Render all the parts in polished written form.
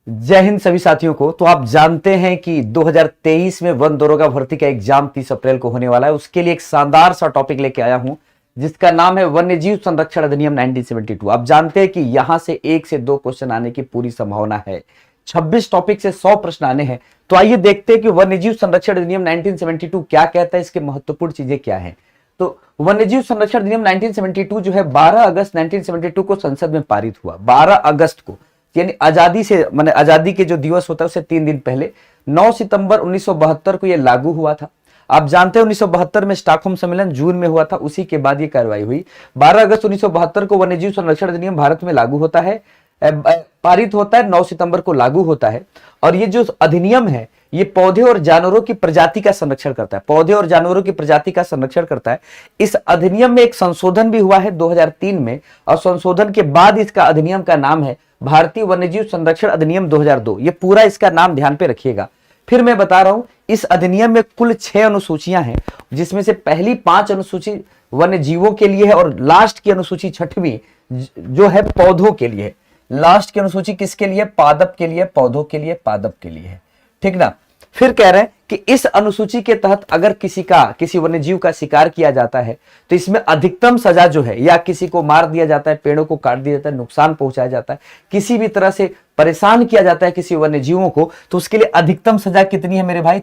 जय हिंद सभी साथियों को। तो आप जानते हैं कि 2023 में वन दरोगा भर्ती का एग्जाम 30 अप्रैल को होने वाला है। उसके लिए एक शानदार सा टॉपिक लेके आया हूं जिसका नाम है वन्यजीव संरक्षण अधिनियम 1972। आप जानते हैं कि यहां से 1 से 2 क्वेश्चन आने की पूरी संभावना है। 26 टॉपिक से 100 प्रश्न आने हैं। तो आइए देखते हैं कि वन्यजीव संरक्षण अधिनियम 1972 क्या कहता है, इसके महत्वपूर्ण चीजें क्या है। तो वन्यजीव संरक्षण अधिनियम 1972 जो है 12 अगस्त 1972 को संसद में पारित हुआ। 12 अगस्त को, यानी आजादी से माने आजादी के जो दिवस होता है उससे 3 दिन पहले 9 सितंबर 1972 को यह लागू हुआ था। आप जानते हैं 1972 में स्टॉकहोम सम्मेलन जून में हुआ था, उसी के बाद ये कार्रवाई हुई। 12 अगस्त 1972 को वन्यजीव संरक्षण अधिनियम भारत में लागू होता है, पारित होता है, 9 सितंबर को लागू होता है। और ये जो अधिनियम है ये पौधे और जानवरों की प्रजाति का संरक्षण करता है, पौधे और जानवरों की प्रजाति का संरक्षण करता है। इस अधिनियम में एक संशोधन भी हुआ है 2003 में, और संशोधन के बाद इसका अधिनियम का नाम है भारतीय वन्यजीव संरक्षण अधिनियम 2002। ये पूरा इसका नाम ध्यान पे रखिएगा। फिर मैं बता रहा हूं, इस अधिनियम में कुल 6 अनुसूचियां हैं, जिसमें से पहली 5 अनुसूची वन्य जीवों के लिए है और लास्ट की अनुसूची 6वीं जो है पौधों के लिए है। लास्ट की अनुसूची किसके लिए? पादप के लिए, पौधों के लिए, पादप के लिए है, ठीक ना। फिर कह रहे हैं कि इस अनुसूची के तहत अगर किसी वन्यजीव का शिकार किया जाता है तो इसमें अधिकतम सजा जो है, या किसी को मार दिया जाता है, पेड़ों को काट दिया जाता है, नुकसान पहुंचाया जाता है, किसी भी तरह से परेशान किया जाता है किसी वन्यजीवों को, तो उसके लिए अधिकतम सजा कितनी है मेरे भाई?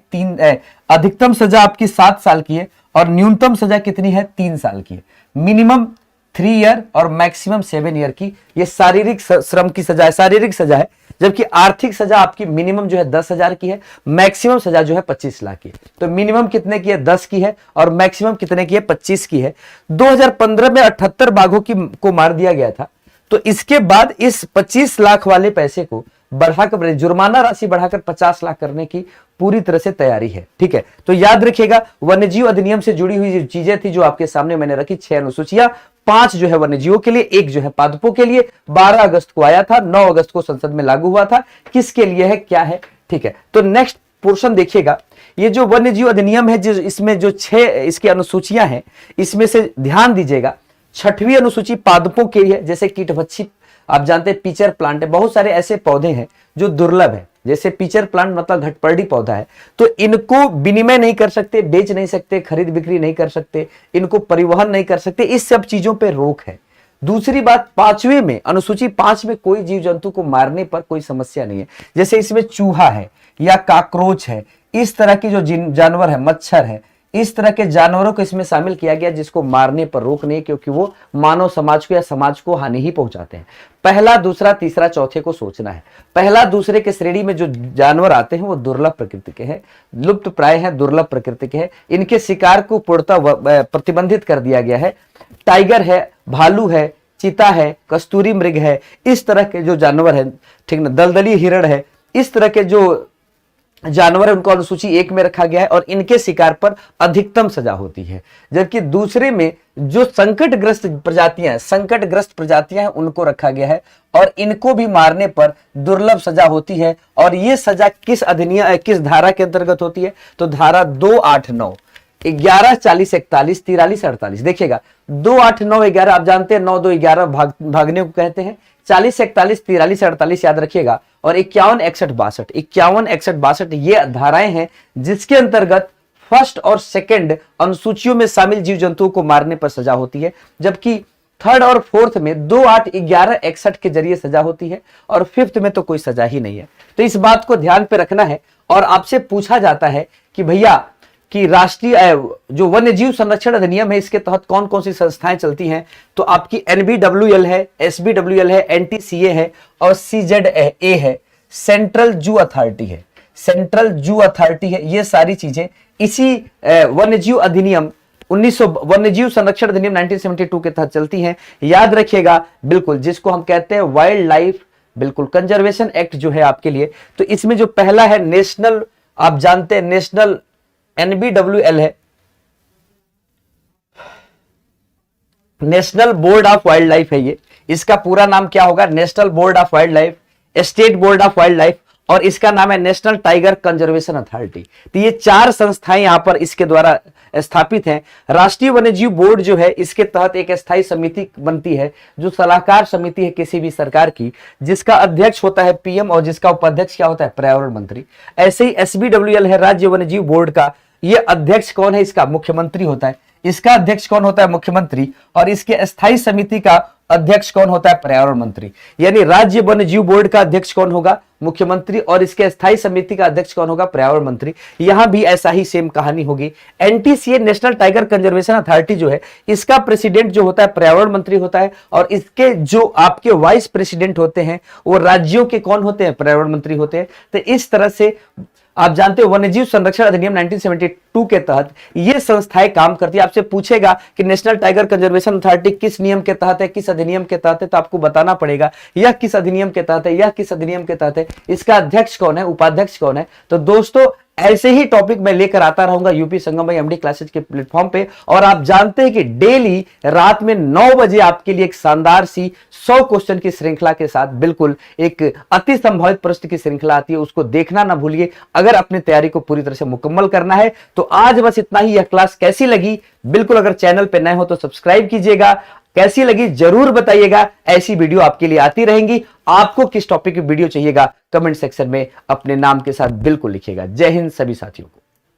अधिकतम सजा आपकी 7 साल की है और न्यूनतम सजा कितनी है? 3 साल की है। मिनिमम 3 ईयर और मैक्सिमम 7 ईयर की ये शारीरिक श्रम की सजा है, शारीरिक सजा है। जबकि आर्थिक सजा आपकी मिनिमम जो है 10,000 की है, मैक्सिमम सजा जो है 25 लाख की है। तो मिनिमम कितने की है? 10 की है, और मैक्सिमम कितने की है? 25 की है। 2015 में 78 बाघों को मार दिया गया था। तो इसके बाद इस 25 लाख वाले पैसे को बढ़ाकर, जुर्माना राशि बढ़ाकर 50 लाख करने की पूरी तरह से तैयारी है, ठीक है। तो याद रखिएगा, वन्यजीव अधिनियम से जुड़ी हुई जो चीजें थी जो आपके सामने मैंने रखी, 6 अनुसूचियां, 5 जो है वन्यजीवों के लिए, 1 जो है पादपों के लिए। 12 अगस्त को आया था, 9 अगस्त को संसद में लागू हुआ था। किसके लिए है, क्या है, ठीक है। तो नेक्स्ट पोर्शन देखिएगा, ये जो वन्यजीव अधिनियम है, जो इसमें जो 6 इसकी अनुसूचियां हैं, इसमें से ध्यान दीजिएगा। 6वीं अनुसूची पादपों के लिए, जैसे कीटभक्षी, आप जानते हैं पिचर प्लांट है, बहुत सारे ऐसे पौधे हैं जो दुर्लभ है, जैसे पिचर प्लांट मतलब घटपर्डी पौधा है, तो इनको विनिमय नहीं कर सकते, बेच नहीं सकते, खरीद बिक्री नहीं कर सकते, इनको परिवहन नहीं कर सकते, इस सब चीजों पे रोक है। दूसरी बात, 5वीं में, अनुसूची 5 में कोई जीव जंतु को मारने पर कोई समस्या नहीं है। जैसे इसमें चूहा है या काकरोच है, इस तरह की जो जानवर है, मच्छर है, इस तरह के जानवरों को इसमें शामिल किया गया जिसको मारने पर रोक नहीं, क्योंकि वो मानव समाज को या समाज को हानि ही पहुंचाते हैं। पहला, दूसरा, तीसरा, चौथे को सोचना है। पहला दूसरे के श्रेणी में जो जानवर आते हैं वो दुर्लभ प्रकृति के हैं, लुप्त प्राय हैं, दुर्लभ प्रकृति के हैं, इनके शिकार को पूर्णतः प्रतिबंधित कर दिया गया है। टाइगर है, भालू है, चीता है, कस्तूरी मृग है, इस तरह के जो जानवर है, ठीक ना, दलदली हिरण है, इस तरह के जो जानवर है उनको अनुसूची 1 में रखा गया है और इनके शिकार पर अधिकतम सजा होती है। जबकि दूसरे में जो संकटग्रस्त प्रजातियां हैं उनको रखा गया है और इनको भी मारने पर दुर्लभ सजा होती है। और ये सजा किस धारा के अंतर्गत होती है? तो धारा 289, 11, 40, 41, 43, 48। देखिएगा, 2, 8, 9, 11 आप जानते हैं, 9, 2, 11 भागने को कहते हैं। 40, 41, 43, 48 याद रखिएगा। और 51, 61, 62, 51, 61, 62 ये धाराएं हैं जिसके अंतर्गत फर्स्ट और सेकंड अनुसूचियों में शामिल जीव जंतुओं को मारने पर सजा होती है। जबकि थर्ड और फोर्थ में 2, 8, 11, 61 के जरिए सजा होती है और फिफ्थ में तो कोई सजा ही नहीं है। तो इस बात को ध्यान पे रखना है। और आपसे पूछा जाता है कि भैया कि राष्ट्रीय जो वन्यजीव संरक्षण अधिनियम है इसके तहत कौन कौन सी संस्थाएं चलती हैं, तो आपकी NBWL है, SBWL है, NTCA है और CZA है, सेंट्रल जू अथॉरिटी है, सेंट्रल जू अथॉरिटी है। ये सारी चीजें इसी वन्यजीव अधिनियम वन्यजीव संरक्षण अधिनियम 1972 के तहत चलती हैं। याद रखिएगा, बिल्कुल, जिसको हम कहते हैं वाइल्ड लाइफ बिल्कुल कंजर्वेशन एक्ट जो है आपके लिए। तो इसमें जो पहला है नेशनल, आप जानते हैं नेशनल NBWL है, national board of wild life है ये। इसका पूरा नाम क्या होगा? National board of wild life, state board of wild life और इसका नाम है नेशनल टाइगर कंजर्वेशन अथॉरिटी। तो ये 4 संस्थाएं यहां पर इसके द्वारा स्थापित हैं। राष्ट्रीय वन्यजीव बोर्ड जो है इसके तहत एक स्थायी समिति बनती है जो सलाहकार समिति है किसी भी सरकार की, जिसका अध्यक्ष होता है पीएम और जिसका उपाध्यक्ष क्या होता है, पर्यावरण मंत्री। ऐसे ही एसबीडब्ल्यूएल है राज्य वन्यजीव बोर्ड का, ये अध्यक्ष कौन है, इसका मुख्यमंत्री होता है। इसका अध्यक्ष कौन होता है, मुख्यमंत्री। और इसके स्थायी समिति का अध्यक्ष कौन होता है, पर्यावरण मंत्री। यानी राज्य वन्यजीव बोर्ड का अध्यक्ष कौन होगा, मुख्यमंत्री, और इसके स्थायी समिति का अध्यक्ष कौन होगा, पर्यावरण मंत्री। यहां भी ऐसा ही सेम कहानी होगी। NTCA national tiger conservation authority जो है इसका प्रेसिडेंट जो होता है पर्यावरण मंत्री होता है, और इसके जो आपके वाइस प्रेसिडेंट होते हैं वो राज्यों के कौन होते हैं, पर्यावरण मंत्री होते हैं। तो इस तरह से आप जानते हो वन्यजीव संरक्षण अधिनियम 1972 के तहत ये संस्थाएं काम करती है। आपसे पूछेगा कि नेशनल टाइगर कंजर्वेशन अथॉरिटी किस नियम के तहत है, किस अधिनियम के तहत है, तो आपको बताना पड़ेगा यह किस अधिनियम के तहत है, यह किस अधिनियम के तहत है, इसका अध्यक्ष कौन है, उपाध्यक्ष कौन है। तो दोस्तों ऐसे ही टॉपिक मैं लेकर आता रहूंगा यूपी संगम भाई एमडी क्लासेज के प्लेटफॉर्म पे। और आप जानते हैं कि डेली रात में 9 बजे आपके लिए एक शानदार सी 100 क्वेश्चन की श्रृंखला के साथ बिल्कुल एक अति संभावित प्रश्न की श्रृंखला आती है, उसको देखना ना भूलिए अगर अपनी तैयारी को पूरी तरह से मुकम्मल करना है। तो आज बस इतना ही। यह क्लास कैसी लगी, बिल्कुल अगर चैनल पे नए हो तो सब्सक्राइब कीजिएगा, कैसी लगी जरूर बताइएगा। ऐसी वीडियो आपके लिए आती रहेंगी। आपको किस टॉपिक की वीडियो चाहिएगा कमेंट सेक्शन में अपने नाम के साथ बिल्कुल लिखिएगा। जय हिंद सभी साथियों को।